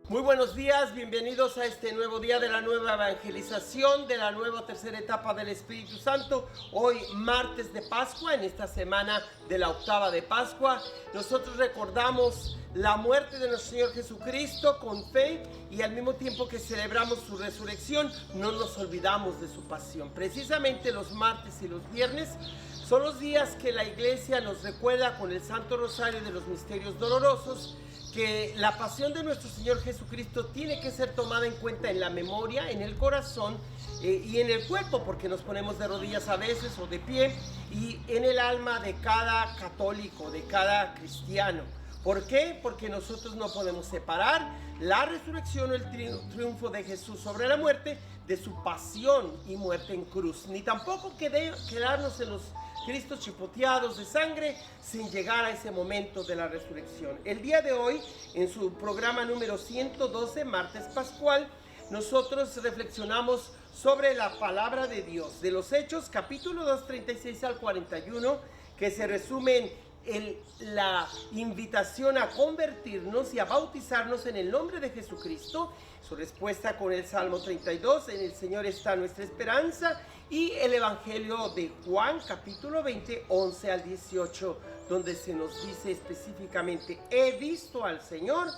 Muy buenos días, bienvenidos a este nuevo día de la nueva evangelización, de la nueva tercera etapa del Espíritu Santo. Hoy, martes de Pascua, en esta semana de la octava de Pascua, nosotros recordamos la muerte de nuestro Señor Jesucristo con fe y al mismo tiempo que celebramos su resurrección, no nos olvidamos de su pasión. Precisamente los martes y los viernes son los días que la iglesia nos recuerda con el Santo Rosario de los Misterios Dolorosos, que la pasión de nuestro Señor Jesucristo tiene que ser tomada en cuenta en la memoria, en el corazón y en el cuerpo, porque nos ponemos de rodillas a veces o de pie, y en el alma de cada católico, de cada cristiano. ¿Por qué? Porque nosotros no podemos separar la resurrección o el triunfo de Jesús sobre la muerte de su pasión y muerte en cruz, ni tampoco quedarnos en los Cristos chipoteados de sangre sin llegar a ese momento de la resurrección. El día de hoy, en su programa número 112, martes pascual, nosotros reflexionamos sobre la palabra de Dios, de los Hechos, capítulo 2, 36 al 41, que se resumen en la invitación a convertirnos y a bautizarnos en el nombre de Jesucristo, su respuesta con el Salmo 32, en el Señor está nuestra esperanza, y el Evangelio de Juan, capítulo 20, 11 al 18, donde se nos dice específicamente: he visto al Señor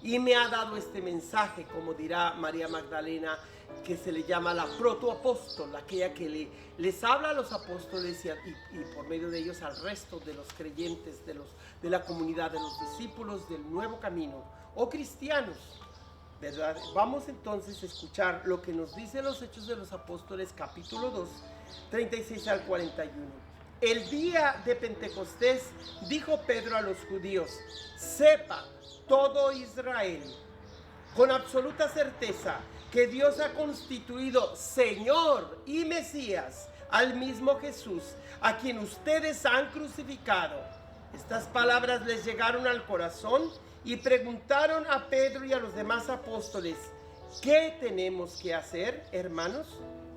y me ha dado este mensaje, como dirá María Magdalena, que se le llama la protoapóstol, aquella que les habla a los apóstoles y por medio de ellos al resto de los creyentes, de la comunidad, de los discípulos del nuevo camino o cristianos, ¿verdad? Vamos entonces a escuchar lo que nos dice los Hechos de los Apóstoles, capítulo 2, 36 al 41. El día de Pentecostés dijo Pedro a los judíos: sepa todo Israel con absoluta certeza que Dios ha constituido Señor y Mesías al mismo Jesús, a quien ustedes han crucificado. Estas palabras les llegaron al corazón y preguntaron a Pedro y a los demás apóstoles: ¿qué tenemos que hacer, hermanos?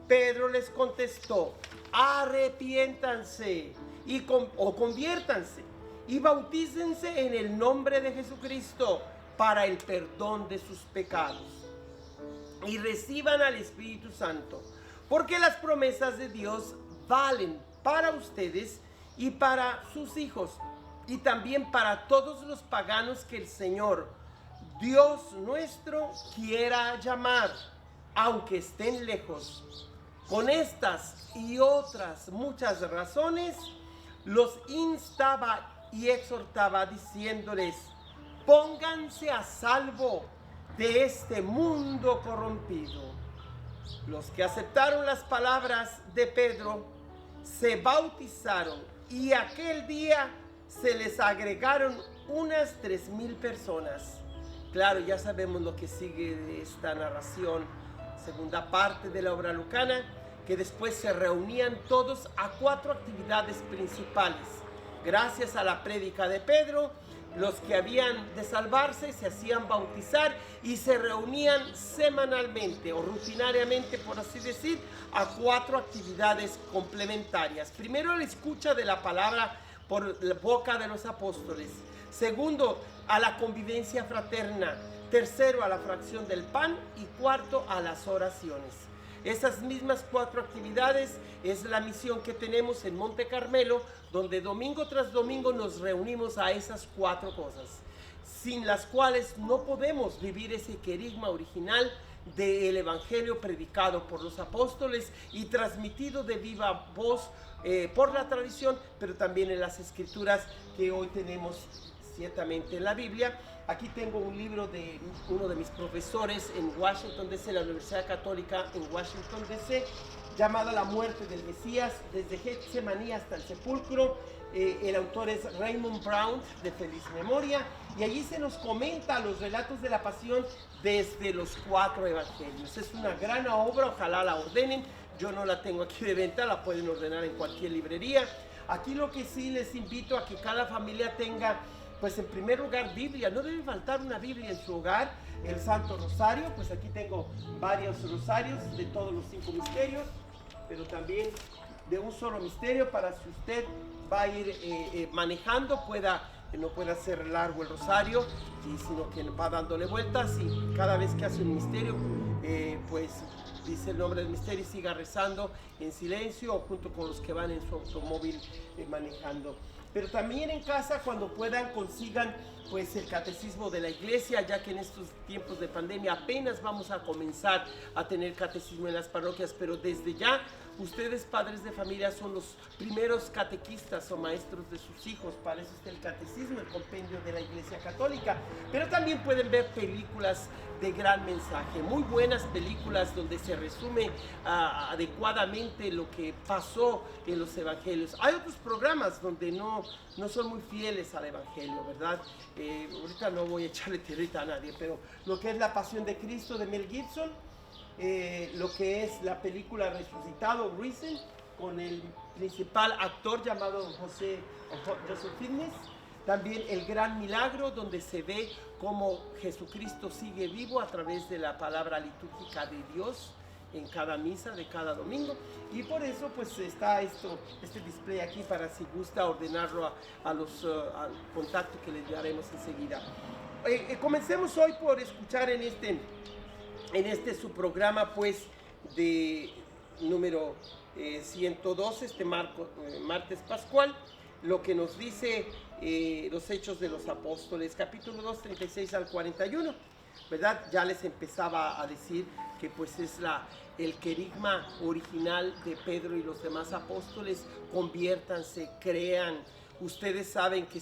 Pedro les contestó: arrepiéntanse o conviértanse y bautícense en el nombre de Jesucristo para el perdón de sus pecados, y reciban al Espíritu Santo, porque las promesas de Dios valen para ustedes y para sus hijos, y también para todos los paganos que el Señor, Dios nuestro, quiera llamar, aunque estén lejos. Con estas y otras muchas razones, los instaba y exhortaba diciéndoles: pónganse a salvo de este mundo corrompido. Los que aceptaron las palabras de Pedro se bautizaron, y aquel día se les agregaron unas 3,000 personas. Claro, ya sabemos lo que sigue de esta narración, segunda parte de la obra lucana, que después se reunían todos a 4 actividades principales. Gracias a la prédica de Pedro, los que habían de salvarse se hacían bautizar y se reunían semanalmente o rutinariamente, por así decir, a 4 actividades complementarias. Primero, la escucha de la palabra por la boca de los apóstoles. Segundo, a la convivencia fraterna. Tercero, a la fracción del pan. Y cuarto, a las oraciones. Esas mismas 4 actividades es la misión que tenemos en Monte Carmelo, donde domingo tras domingo nos reunimos a esas 4 cosas, sin las cuales no podemos vivir ese querigma original del Evangelio predicado por los apóstoles y transmitido de viva voz por la tradición, pero también en las escrituras que hoy tenemos ciertamente en la Biblia. Aquí tengo un libro de uno de mis profesores en Washington D.C., la Universidad Católica en Washington D.C., llamado La muerte del Mesías, desde Getsemaní hasta el sepulcro. El autor es Raymond Brown, de feliz memoria, y allí se nos comenta los relatos de la pasión desde los 4 evangelios. Es una gran obra, ojalá la ordenen. Yo no la tengo aquí de venta, la pueden ordenar en cualquier librería. Aquí lo que sí les invito a que cada familia tenga, pues en primer lugar, Biblia. No debe faltar una Biblia en su hogar. El Santo Rosario, pues aquí tengo varios rosarios de todos los 5 misterios, pero también de un solo misterio, para si usted va a ir manejando, pueda no puede hacer largo el rosario, sino que va dándole vueltas, y cada vez que hace un misterio, pues dice el nombre del misterio y siga rezando en silencio o junto con los que van en su automóvil manejando. Pero también en casa, cuando puedan, consigan pues el catecismo de la iglesia, ya que en estos tiempos de pandemia apenas vamos a comenzar a tener catecismo en las parroquias, pero desde ya ustedes, padres de familia, son los primeros catequistas o maestros de sus hijos. Para eso está el catecismo, el compendio de la Iglesia Católica. Pero también pueden ver películas de gran mensaje, muy buenas películas donde se resume adecuadamente lo que pasó en los evangelios. Hay otros programas donde no son muy fieles al evangelio, ¿verdad? Ahorita no voy a echarle tierrita a nadie, pero lo que es La Pasión de Cristo de Mel Gibson, lo que es la película Resucitado, Risen, con el principal actor llamado Joseph Fiennes. También El Gran Milagro, donde se ve cómo Jesucristo sigue vivo a través de la palabra litúrgica de Dios en cada misa de cada domingo. Y por eso pues está este display aquí, para si gusta ordenarlo al contacto que les daremos enseguida. Comencemos hoy por escuchar en este su programa pues de número 112, martes pascual, lo que nos dice los Hechos de los Apóstoles, capítulo 2, 36 al 41, ¿verdad? Ya les empezaba a decir que pues es el querigma original de Pedro y los demás apóstoles: conviértanse, crean. Ustedes saben que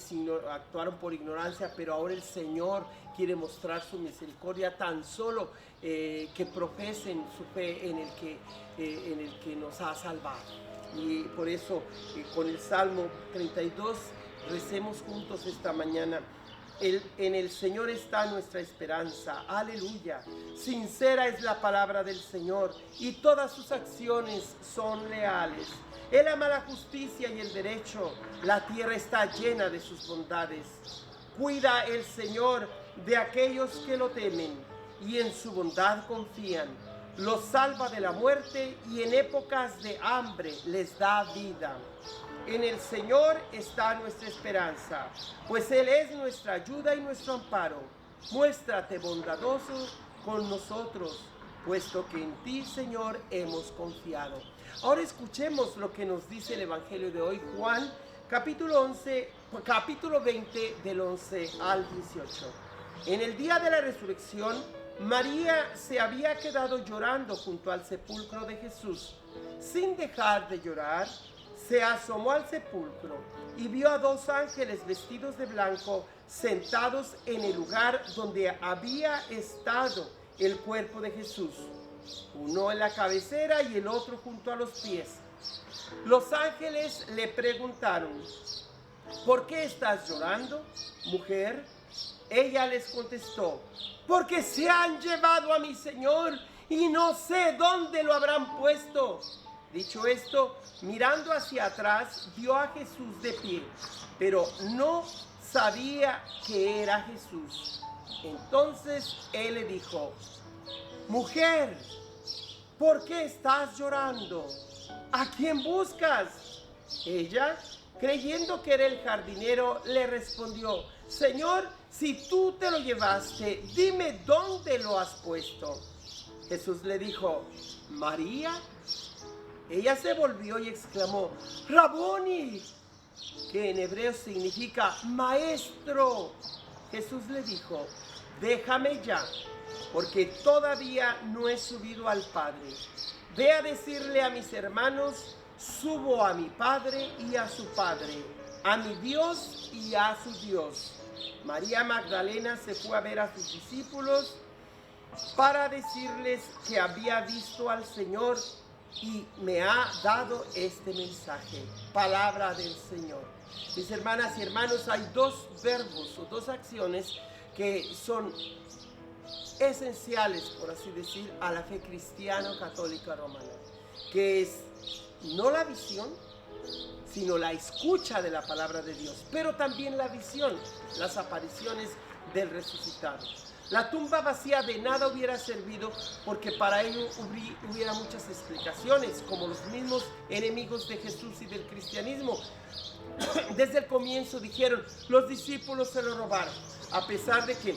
actuaron por ignorancia, pero ahora el Señor quiere mostrar su misericordia, tan solo que profesen su fe en el que nos ha salvado. Y por eso, con el Salmo 32, recemos juntos esta mañana: en el Señor está nuestra esperanza. Aleluya. Sincera es la palabra del Señor, y todas sus acciones son leales. Él ama la justicia y el derecho. La tierra está llena de sus bondades. Cuida el Señor de aquellos que lo temen y en su bondad confían. Los salva de la muerte y en épocas de hambre les da vida. En el Señor está nuestra esperanza, pues Él es nuestra ayuda y nuestro amparo. Muéstrate bondadoso con nosotros, puesto que en ti, Señor, hemos confiado. Ahora escuchemos lo que nos dice el Evangelio de hoy, Juan, capítulo 20, del 11 al 18. En el día de la resurrección, María se había quedado llorando junto al sepulcro de Jesús. Sin dejar de llorar, se asomó al sepulcro y vio a dos ángeles vestidos de blanco sentados en el lugar donde había estado el cuerpo de Jesús, uno en la cabecera y el otro junto a los pies. Los ángeles le preguntaron: ¿por qué estás llorando, mujer? Ella les contestó: porque se han llevado a mi Señor y no sé dónde lo habrán puesto. Dicho esto, mirando hacia atrás, vio a Jesús de pie, pero no sabía que era Jesús. Entonces él le dijo: mujer, ¿por qué estás llorando? ¿A quién buscas? Ella, creyendo que era el jardinero, le respondió: Señor, si tú te lo llevaste, dime dónde lo has puesto. Jesús le dijo: María. Ella se volvió y exclamó: Raboni, que en hebreo significa maestro. Jesús le dijo: déjame ya, porque todavía no he subido al Padre. Ve a decirle a mis hermanos: subo a mi Padre y a su Padre, a mi Dios y a su Dios. María Magdalena se fue a ver a sus discípulos para decirles que había visto al Señor y me ha dado este mensaje. Palabra del Señor. Mis hermanas y hermanos, hay dos verbos o dos acciones que son esenciales, por así decir, a la fe cristiano-católica romana, que es no la visión, sino la escucha de la palabra de Dios, pero también la visión, las apariciones del resucitado. La tumba vacía de nada hubiera servido, porque para ello hubiera muchas explicaciones, como los mismos enemigos de Jesús y del cristianismo. Desde el comienzo dijeron, los discípulos se lo robaron, a pesar de que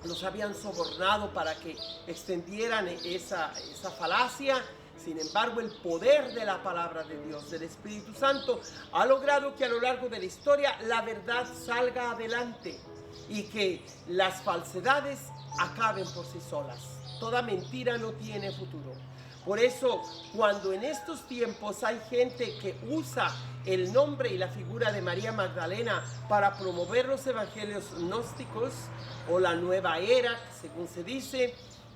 los habían sobornado para que extendieran esa falacia. Sin embargo, el poder de la palabra de Dios, del Espíritu Santo, ha logrado que a lo largo de la historia la verdad salga adelante y que las falsedades acaben por sí solas. Toda mentira no tiene futuro. Por eso, cuando en estos tiempos hay gente que usa el nombre y la figura de María Magdalena para promover los evangelios gnósticos o la nueva era, según se dice,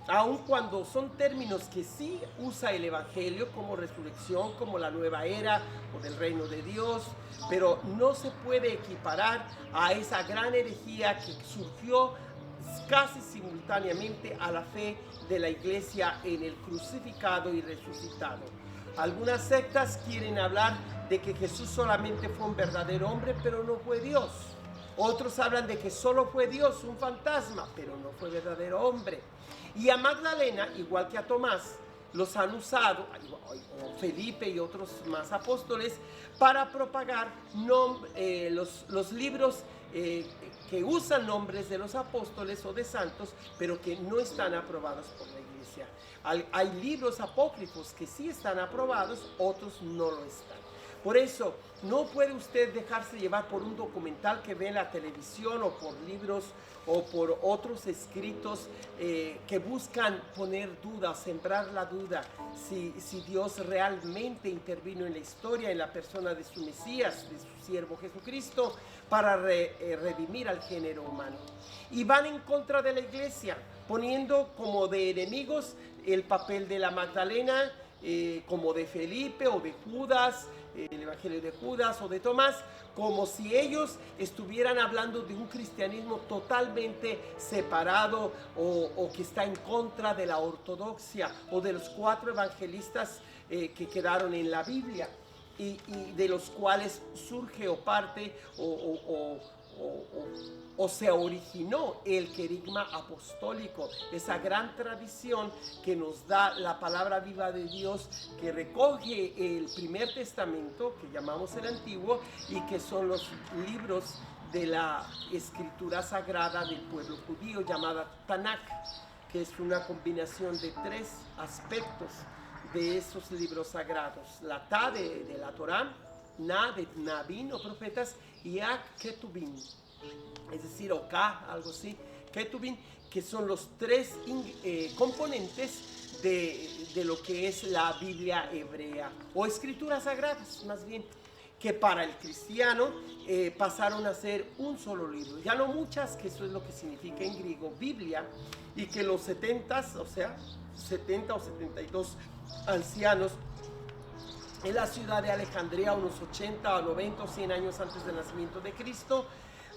aun cuando son términos que sí usa el evangelio, como resurrección, como la nueva era o del reino de Dios, pero no se puede equiparar a esa gran herejía que surgió casi simultáneamente a la fe de la iglesia en el crucificado y resucitado. Algunas sectas quieren hablar de que Jesús solamente fue un verdadero hombre, pero no fue Dios. Otros hablan de que solo fue Dios, un fantasma, pero no fue verdadero hombre. Y a Magdalena, igual que a Tomás, los han usado, o Felipe y otros más apóstoles, para propagar los libros que usan nombres de los apóstoles o de santos, pero que no están aprobados por la iglesia. Hay libros apócrifos que sí están aprobados, otros no lo están. Por eso, no puede usted dejarse llevar por un documental que ve en la televisión o por libros o por otros escritos que buscan poner duda, sembrar la duda si Dios realmente intervino en la historia, en la persona de su Mesías, de su siervo Jesucristo, para redimir al género humano. Y van en contra de la iglesia, poniendo como de enemigos el papel de la Magdalena, como de Felipe o de Judas, el evangelio de Judas o de Tomás, como si ellos estuvieran hablando de un cristianismo totalmente separado o que está en contra de la ortodoxia o de los 4 evangelistas que quedaron en la Biblia y de los cuales surge o parte o se originó el querigma apostólico, esa gran tradición que nos da la palabra viva de Dios, que recoge el primer testamento, que llamamos el antiguo, y que son los libros de la escritura sagrada del pueblo judío, llamada Tanakh, que es una combinación de 3 aspectos de esos libros sagrados: la Ta de la Torá, Na de Nabín o profetas, y Ak Ketubim, es decir, o K, algo así, Ketubim, que son los 3 componentes de lo que es la Biblia hebrea, o escrituras sagradas, más bien, que para el cristiano pasaron a ser un solo libro, ya no muchas, que eso es lo que significa en griego Biblia, y que los 70 o 72 ancianos en la ciudad de Alejandría, unos 80 o 90 o 100 años antes del nacimiento de Cristo,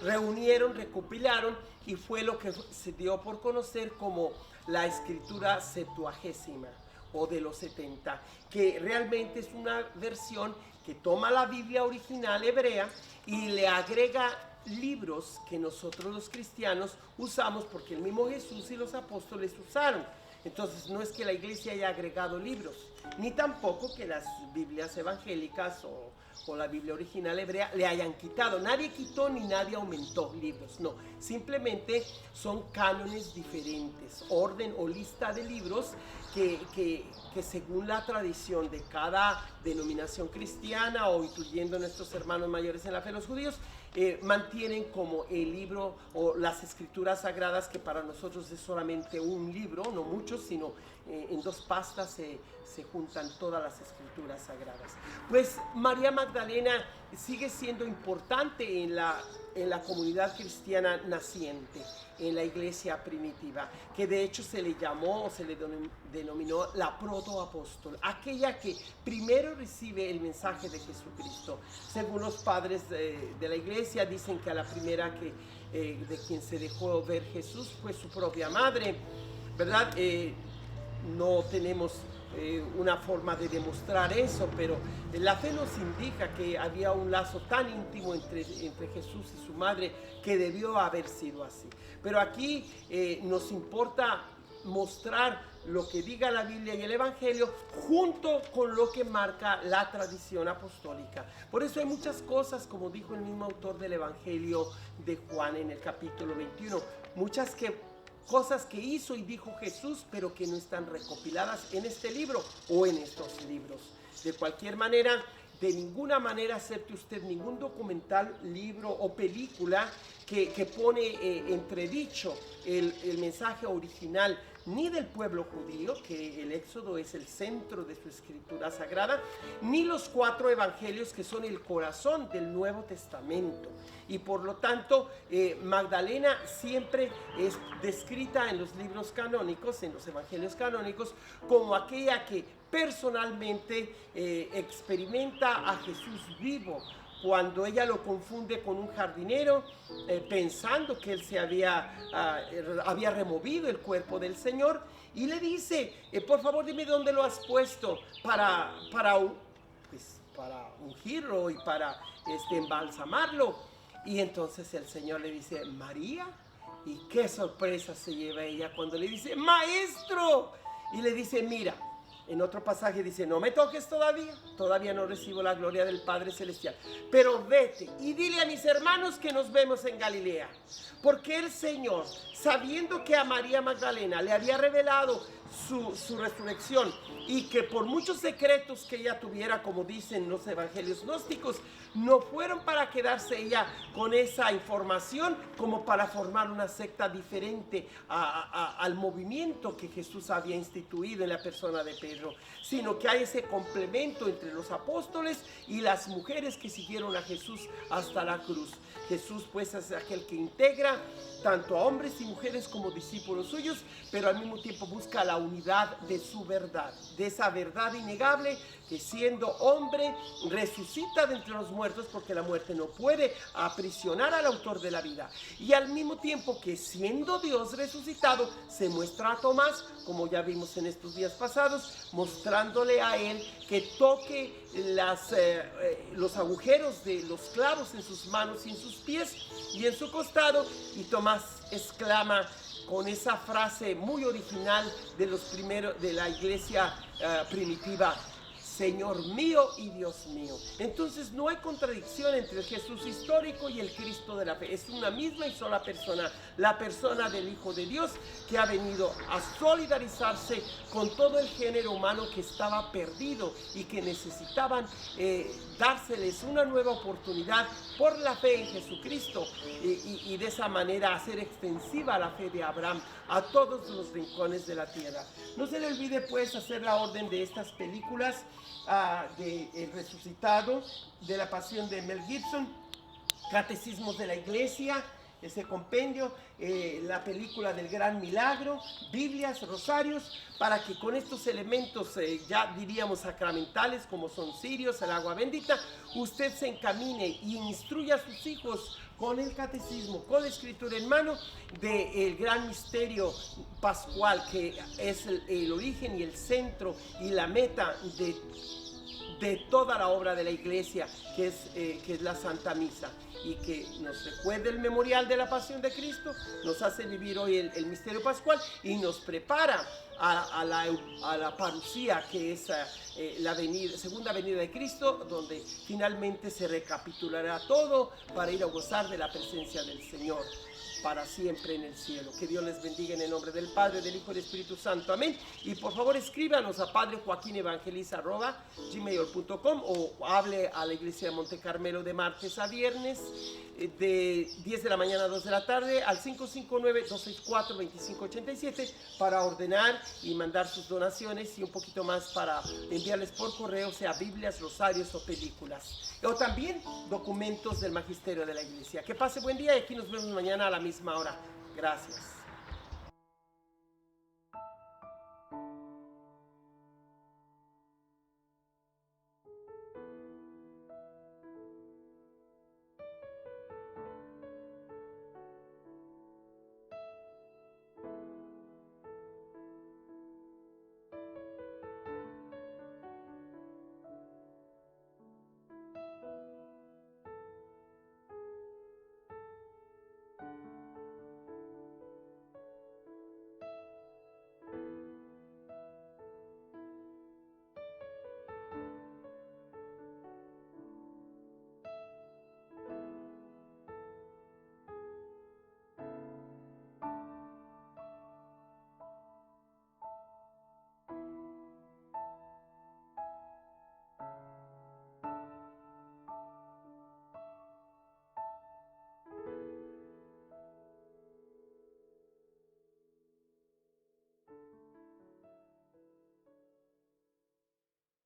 reunieron, recopilaron, y fue lo que se dio por conocer como la escritura septuagésima o de los 70, que realmente es una versión que toma la Biblia original hebrea y le agrega libros que nosotros los cristianos usamos porque el mismo Jesús y los apóstoles usaron. Entonces no es que la iglesia haya agregado libros, ni tampoco que las Biblias evangélicas o la Biblia original hebrea le hayan quitado. Nadie quitó ni nadie aumentó libros, no. Simplemente son cánones diferentes, orden o lista de libros que según la tradición de cada denominación cristiana o incluyendo nuestros hermanos mayores en la fe, los judíos, mantienen como el libro o las escrituras sagradas, que para nosotros es solamente un libro, no muchos, sino en 2 pastas se juntan todas las escrituras sagradas. Pues María Magdalena sigue siendo importante en la comunidad cristiana naciente, en la iglesia primitiva, que de hecho se le llamó o se le denominó la protoapóstol, aquella que primero recibe el mensaje de Jesucristo. Según los padres de la iglesia, dicen que a la primera de quien se dejó ver Jesús fue su propia madre, ¿verdad? No tenemos una forma de demostrar eso, pero la fe nos indica que había un lazo tan íntimo entre Jesús y su madre que debió haber sido así. Pero aquí nos importa mostrar lo que diga la Biblia y el Evangelio junto con lo que marca la tradición apostólica. Por eso hay muchas cosas, como dijo el mismo autor del Evangelio de Juan en el capítulo 21, muchas cosas que hizo y dijo Jesús, pero que no están recopiladas en este libro o en estos libros. De cualquier manera, de ninguna manera acepte usted ningún documental, libro o película que pone entredicho el mensaje original ni del pueblo judío, que el Éxodo es el centro de su escritura sagrada, ni los 4 evangelios que son el corazón del Nuevo Testamento. Y por lo tanto, Magdalena siempre es descrita en los libros canónicos, en los evangelios canónicos, como aquella que personalmente experimenta a Jesús vivo, cuando ella lo confunde con un jardinero, pensando que él se había removido el cuerpo del Señor, y le dice, por favor dime dónde lo has puesto para ungirlo y para embalsamarlo. Y entonces el Señor le dice, María, y qué sorpresa se lleva ella cuando le dice, maestro, y le dice, mira. En otro pasaje dice, no me toques todavía no recibo la gloria del Padre Celestial, pero vete y dile a mis hermanos que nos vemos en Galilea, porque el Señor, sabiendo que a María Magdalena le había revelado su resurrección y que por muchos secretos que ella tuviera, como dicen los evangelios gnósticos, no fueron para quedarse ella con esa información como para formar una secta diferente al movimiento que Jesús había instituido en la persona de Pedro, sino que hay ese complemento entre los apóstoles y las mujeres que siguieron a Jesús hasta la cruz. Jesús pues es aquel que integra tanto a hombres y mujeres como discípulos suyos, pero al mismo tiempo busca la unidad de su verdad, de esa verdad innegable que siendo hombre resucita de entre los muertos, porque la muerte no puede aprisionar al autor de la vida, y al mismo tiempo que siendo Dios resucitado se muestra a Tomás, como ya vimos en estos días pasados, mostrándole a él que toque los agujeros de los clavos en sus manos y en sus pies y en su costado, y Tomás exclama con esa frase muy original de la iglesia primitiva, Señor mío y Dios mío. Entonces no hay contradicción entre el Jesús histórico y el Cristo de la fe. Es una misma y sola persona, la persona del Hijo de Dios, que ha venido a solidarizarse con todo el género humano que estaba perdido y que necesitaban dárseles una nueva oportunidad por la fe en Jesucristo, y de esa manera hacer extensiva la fe de Abraham a todos los rincones de la tierra. No se le olvide pues hacer la orden de estas películas, de El Resucitado, de la Pasión de Mel Gibson, Catecismos de la Iglesia, ese compendio, la película del Gran Milagro, Biblias, rosarios, para que con estos elementos ya diríamos sacramentales, como son cirios, el agua bendita, usted se encamine y instruya a sus hijos con el catecismo, con la escritura en mano, del gran misterio pascual, que es el origen y el centro y la meta de toda la obra de la iglesia, que es la Santa Misa, y que nos recuerda el memorial de la pasión de Cristo, nos hace vivir hoy el misterio pascual y nos prepara a la parucía, que es la segunda venida de Cristo, donde finalmente se recapitulará todo para ir a gozar de la presencia del Señor para siempre en el cielo. Que Dios les bendiga en el nombre del Padre, del Hijo y del Espíritu Santo. Amén. Y por favor escríbanos a padrejoaquinevangeliza@gmail.com o hable a la iglesia de Monte Carmelo de martes a viernes, de 10 de la mañana a 2 de la tarde, al 559-264-2587, para ordenar y mandar sus donaciones, y un poquito más para enviarles por correo, sea Biblias, rosarios o películas, o también documentos del magisterio de la iglesia. Que pase buen día y aquí nos vemos mañana a la misma hora. Gracias.